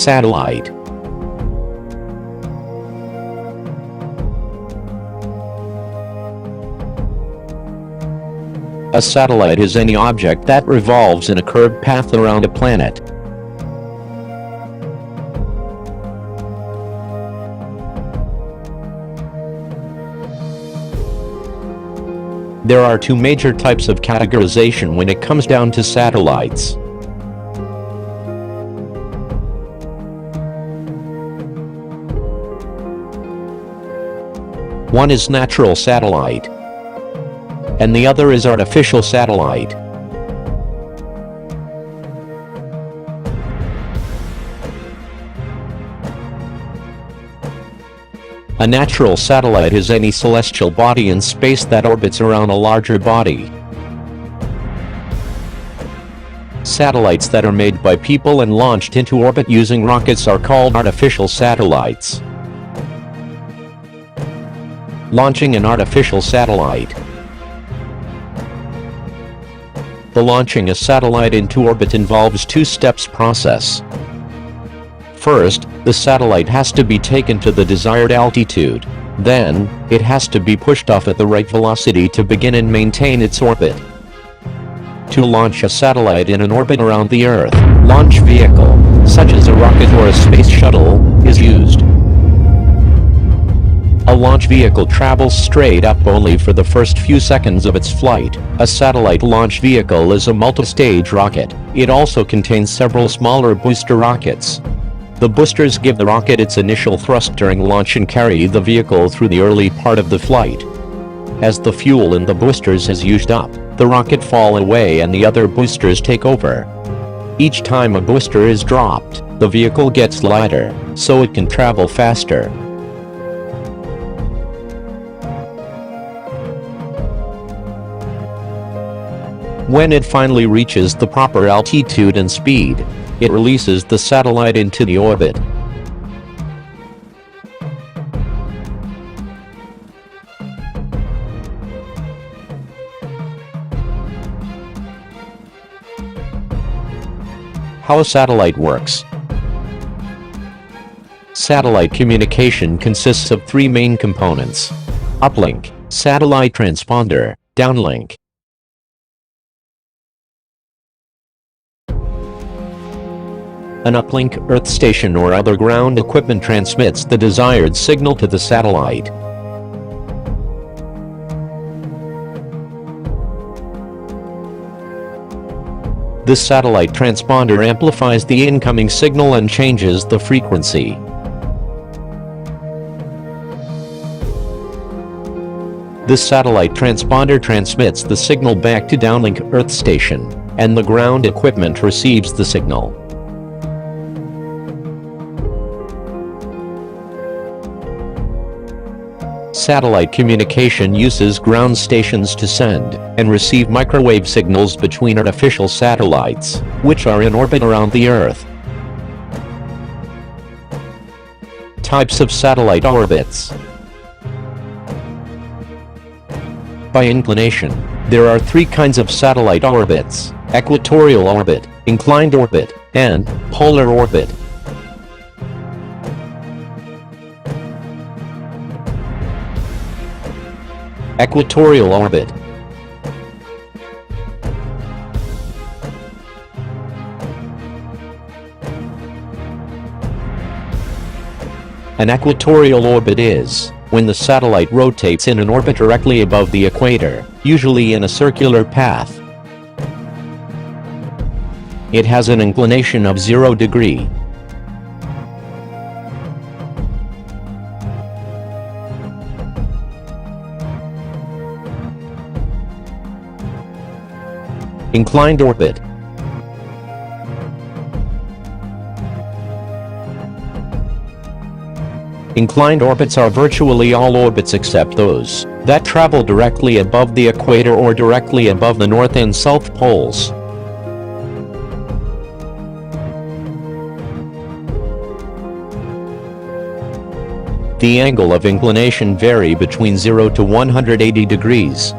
Satellite. A satellite is any object that revolves in a curved path around a planet. There are two major types of categorization when it comes down to satellites. One is natural satellite, and the other is artificial satellite. A natural satellite is any celestial body in space that orbits around a larger body. Satellites that are made by people and launched into orbit using rockets are called artificial satellites. Launching an artificial satellite. The launching a satellite into orbit involves two-steps process. First, the satellite has to be taken to the desired altitude. Then, it has to be pushed off at the right velocity to begin and maintain its orbit. To launch a satellite in an orbit around the Earth, launch vehicle, such as a rocket or a space shuttle, is used. A launch vehicle travels straight up only for the first few seconds of its flight. A satellite launch vehicle is a multi-stage rocket. It also contains several smaller booster rockets. The boosters give the rocket its initial thrust during launch and carry the vehicle through the early part of the flight. As the fuel in the boosters is used up, the rocket falls away and the other boosters take over. Each time a booster is dropped, the vehicle gets lighter, so it can travel faster. When it finally reaches the proper altitude and speed, it releases the satellite into the orbit. How a satellite works. Satellite communication consists of three main components: uplink, satellite transponder, downlink. An uplink earth station or other ground equipment transmits the desired signal to the satellite. This satellite transponder amplifies the incoming signal and changes the frequency. This satellite transponder transmits the signal back to downlink earth station, and the ground equipment receives the signal. Satellite communication uses ground stations to send and receive microwave signals between artificial satellites, which are in orbit around the Earth. Types of satellite orbits. By inclination, there are three kinds of satellite orbits: equatorial orbit, inclined orbit, and polar orbit. Equatorial orbit. An equatorial orbit is when the satellite rotates in an orbit directly above the equator, usually in a circular path. It has an inclination of 0 degrees. Inclined orbit. Inclined orbits are virtually all orbits except those that travel directly above the equator or directly above the north and south poles. The angle of inclination vary between 0 to 180 degrees.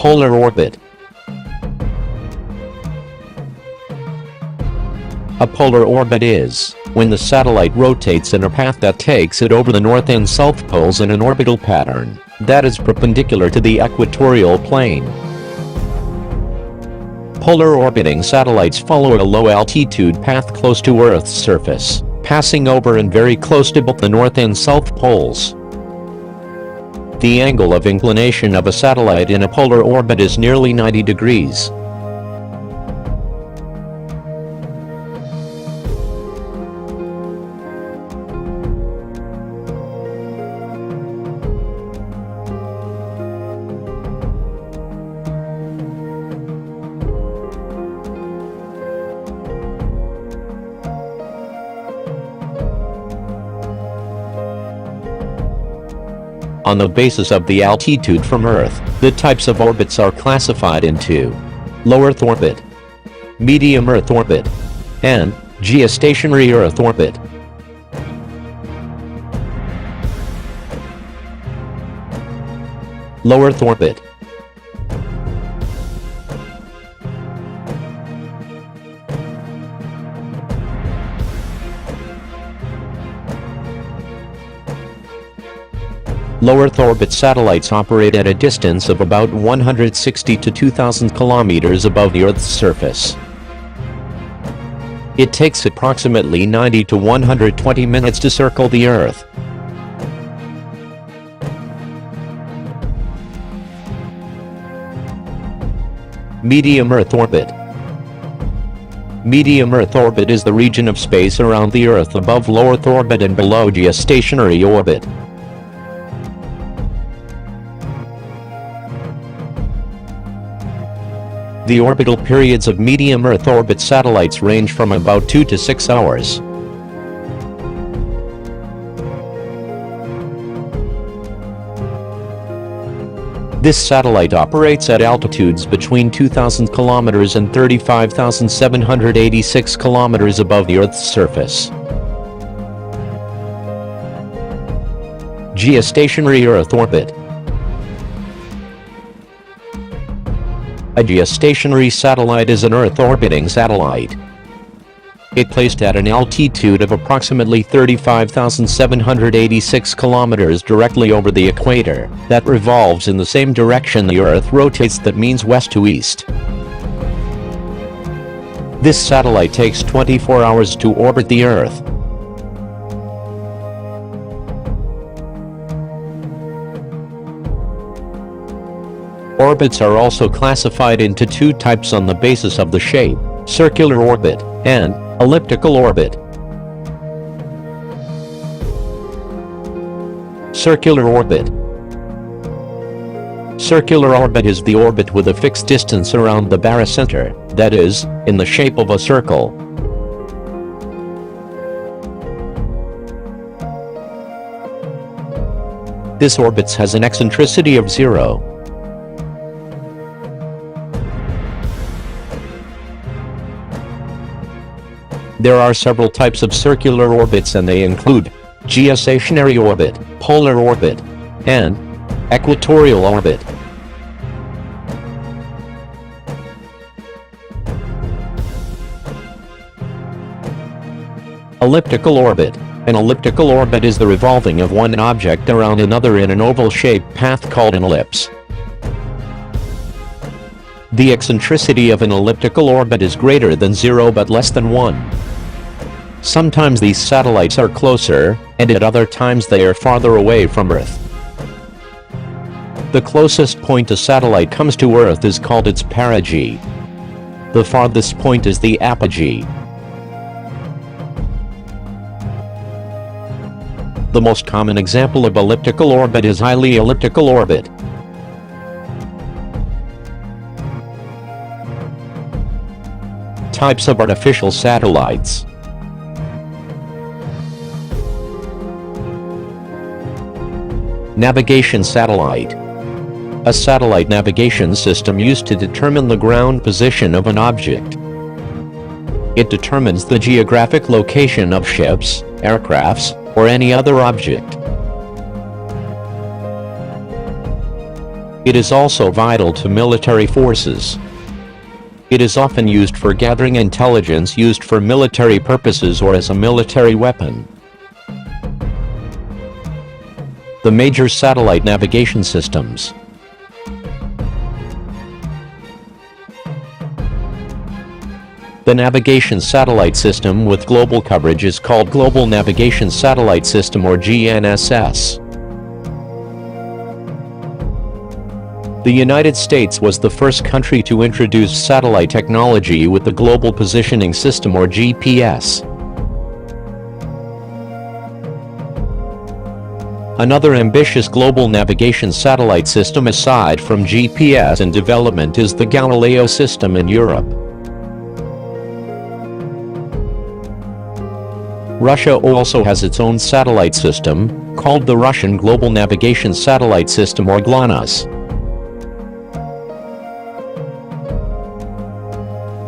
Polar orbit. A polar orbit is when the satellite rotates in a path that takes it over the north and south poles in an orbital pattern that is perpendicular to the equatorial plane. Polar orbiting satellites follow a low-altitude path close to Earth's surface, passing over and very close to both the north and south poles. The angle of inclination of a satellite in a polar orbit is nearly 90 degrees. On the basis of the altitude from Earth, the types of orbits are classified into low Earth orbit, medium Earth orbit, and geostationary Earth orbit. Low Earth orbit. Low Earth orbit satellites operate at a distance of about 160 to 2,000 kilometers above the Earth's surface. It takes approximately 90 to 120 minutes to circle the Earth. Medium Earth orbit. Medium Earth orbit is the region of space around the Earth above low Earth orbit and below geostationary orbit. The orbital periods of medium Earth orbit satellites range from about 2 to 6 hours. This satellite operates at altitudes between 2,000 kilometers and 35,786 kilometers above the Earth's surface. Geostationary Earth orbit. A geostationary satellite is an Earth-orbiting satellite. It placed at an altitude of approximately 35,786 kilometers directly over the equator, that revolves in the same direction the Earth rotates, that means west to east. This satellite takes 24 hours to orbit the Earth. Orbits are also classified into two types on the basis of the shape: circular orbit and elliptical orbit. Circular orbit. Circular orbit is the orbit with a fixed distance around the barycenter, that is, in the shape of a circle. This orbit has an eccentricity of 0. There are several types of circular orbits, and they include geostationary orbit, polar orbit, and equatorial orbit. Elliptical orbit. An elliptical orbit is the revolving of one object around another in an oval-shaped path called an ellipse. The eccentricity of an elliptical orbit is greater than 0 but less than 1. Sometimes these satellites are closer, and at other times they are farther away from Earth. The closest point a satellite comes to Earth is called its perigee. The farthest point is the apogee. The most common example of elliptical orbit is highly elliptical orbit. Types of artificial satellites. Navigation satellite. A satellite navigation system used to determine the ground position of an object. It determines the geographic location of ships, aircrafts, or any other object. It is also vital to military forces. It is often used for gathering intelligence used for military purposes or as a military weapon. The major satellite navigation systems. The navigation satellite system with global coverage is called Global Navigation Satellite System or GNSS. The United States was the first country to introduce satellite technology with the Global Positioning System or GPS. Another ambitious global navigation satellite system aside from GPS in development is the Galileo system in Europe. Russia also has its own satellite system, called the Russian Global Navigation Satellite System or GLONASS.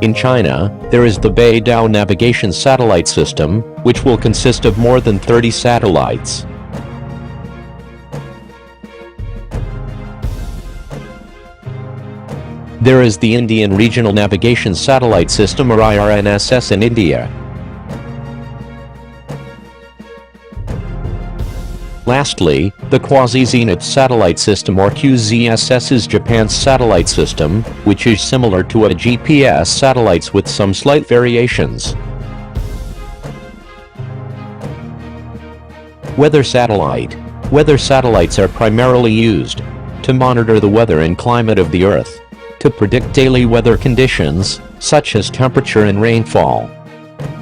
In China, there is the Beidou Navigation Satellite System, which will consist of more than 30 satellites. There is the Indian Regional Navigation Satellite System or IRNSS in India. Lastly, the Quasi-Zenith Satellite System or QZSS is Japan's satellite system, which is similar to a GPS satellites with some slight variations. Weather satellite. Weather satellites are primarily used to monitor the weather and climate of the Earth, to predict daily weather conditions, such as temperature and rainfall,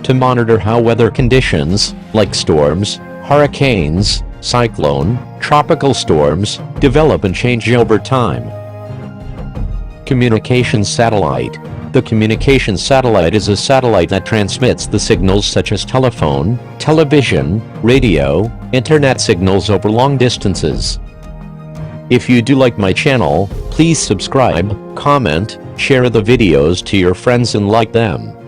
to monitor how weather conditions, like storms, hurricanes, cyclone, tropical storms, develop and change over time. Communications satellite. The communications satellite is a satellite that transmits the signals such as telephone, television, radio, internet signals over long distances. If you do like my channel, please subscribe, comment, share the videos to your friends and like them.